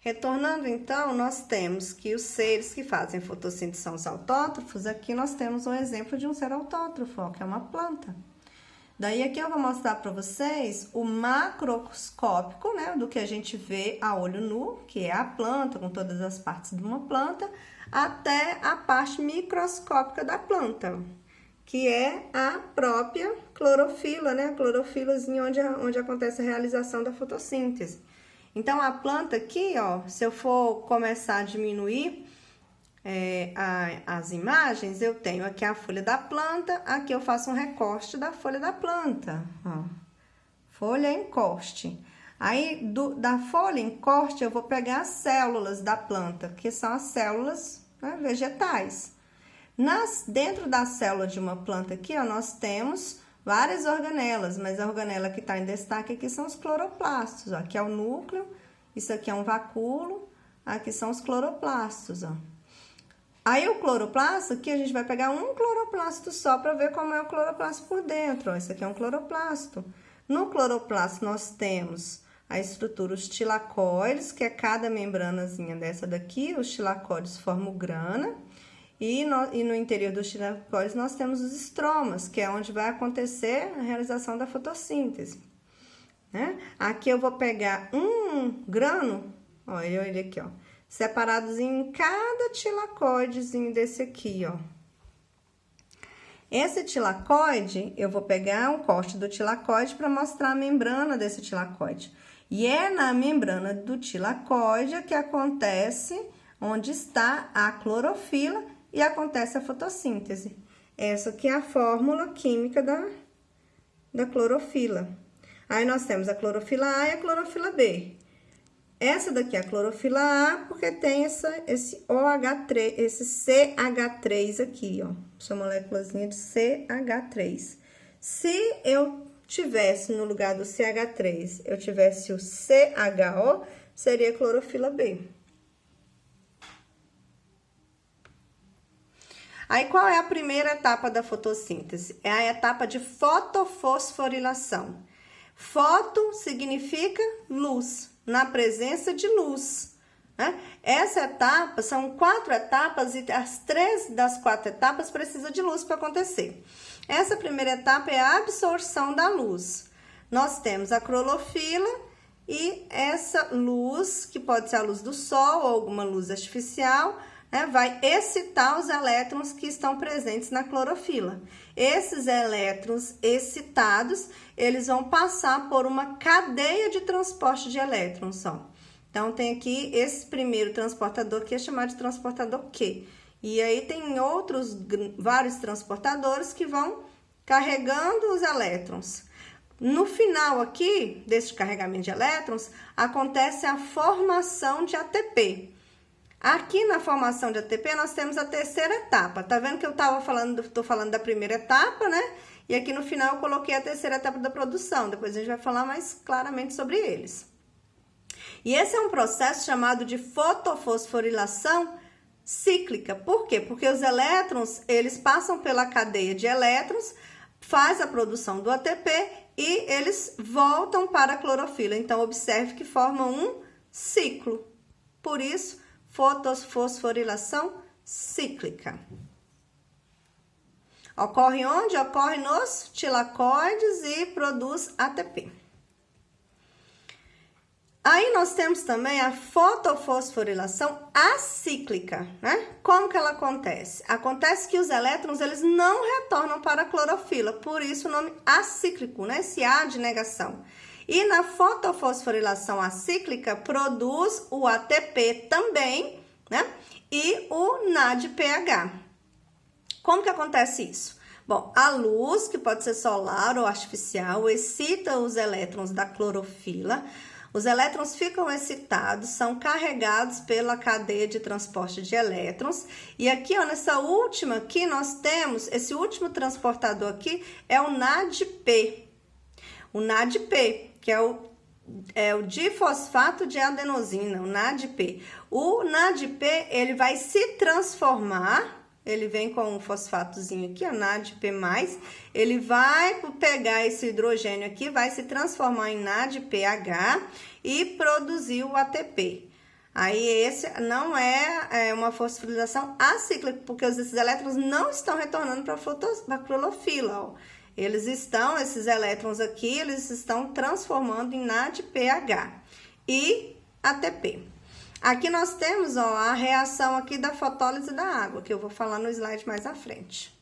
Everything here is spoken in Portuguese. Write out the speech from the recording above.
Retornando, então, nós temos que os seres que fazem fotossíntese são os autótrofos. Aqui nós temos um exemplo de um ser autótrofo, ó, que é uma planta. Daí aqui eu vou mostrar para vocês o macroscópico, né, do que a gente vê a olho nu, que é a planta, com todas as partes de uma planta, até a parte microscópica da planta, que é a própria clorofila, né, a clorofilazinha onde acontece a realização da fotossíntese. Então, a planta aqui, ó, se eu for começar a diminuir as imagens, eu tenho aqui a folha da planta, aqui eu faço um recorte da folha da planta, ó. Folha em corte. Aí, da folha em corte, eu vou pegar as células da planta, que são as células, né, vegetais. Dentro da célula de uma planta aqui, ó, nós temos várias organelas, mas a organela que está em destaque aqui são os cloroplastos, ó. Aqui é o núcleo, isso aqui é um vacúolo, aqui são os cloroplastos, ó. Aí, o cloroplasto, aqui a gente vai pegar um cloroplasto só para ver como é o cloroplasto por dentro, ó. Esse aqui é um cloroplasto. No cloroplasto, nós temos a estrutura, os tilacoides, que é cada membranazinha dessa daqui, os tilacoides formam grana. E no interior dos tilacoides nós temos os estromas, que é onde vai acontecer a realização da fotossíntese, né? Aqui eu vou pegar um grano, olha ele aqui, ó, separados em cada tilacoidezinho desse aqui, ó. Esse tilacoide, eu vou pegar um corte do tilacoide para mostrar a membrana desse tilacoide. E é na membrana do tilacoide que acontece, onde está a clorofila, e acontece a fotossíntese. Essa aqui é a fórmula química da clorofila. Aí, nós temos a clorofila A e a clorofila B. Essa daqui é a clorofila A, porque tem esse OH3, esse CH3 aqui, ó. Essa moléculazinha de CH3. Se eu tivesse, no lugar do CH3, eu tivesse o CHO, seria a clorofila B. Aí, qual é a primeira etapa da fotossíntese? É a etapa de fotofosforilação. Foto significa luz, na presença de luz, né? Essa etapa, são 4 etapas e as 3 das 4 etapas precisam de luz para acontecer. Essa primeira etapa é a absorção da luz. Nós temos a clorofila e essa luz, que pode ser a luz do sol ou alguma luz artificial, né, vai excitar os elétrons que estão presentes na clorofila. Esses elétrons excitados, eles vão passar por uma cadeia de transporte de elétrons, ó. Então, tem aqui esse primeiro transportador que é chamado de transportador Q. E aí, tem vários transportadores que vão carregando os elétrons. No final aqui, desse carregamento de elétrons, acontece a formação de ATP. Aqui na formação de ATP, nós temos a terceira etapa. Tá vendo que eu tô falando da primeira etapa, né? E aqui no final eu coloquei a terceira etapa da produção. Depois a gente vai falar mais claramente sobre eles. E esse é um processo chamado de fotofosforilação cíclica. Por quê? Porque os elétrons, eles passam pela cadeia de elétrons, faz a produção do ATP e eles voltam para a clorofila. Então, observe que formam um ciclo. Por isso, fotofosforilação cíclica. Ocorre onde? Ocorre nos tilacoides e produz ATP. Aí, nós temos também a fotofosforilação acíclica, né? Como que ela acontece? Acontece que os elétrons, eles não retornam para a clorofila, por isso o nome acíclico, né? Esse A de negação. E na fotofosforilação acíclica, produz o ATP também, né? E o NADPH. Como que acontece isso? Bom, a luz, que pode ser solar ou artificial, excita os elétrons da clorofila. Os elétrons ficam excitados, são carregados pela cadeia de transporte de elétrons. E aqui, ó, nessa última aqui, nós temos, esse último transportador aqui é o NADP. O NADP, que é o difosfato de adenosina, o NADP. O NADP, ele vai se transformar, ele vem com um fosfatozinho aqui, ó, NADP+, ele vai pegar esse hidrogênio aqui, vai se transformar em NADPH e produzir o ATP. Aí esse não é uma fosforilação acíclica, porque esses elétrons não estão retornando para a clorofila, ó. Esses elétrons aqui, eles estão transformando em NADPH e ATP. Aqui nós temos, ó, a reação aqui da fotólise da água, que eu vou falar no slide mais à frente.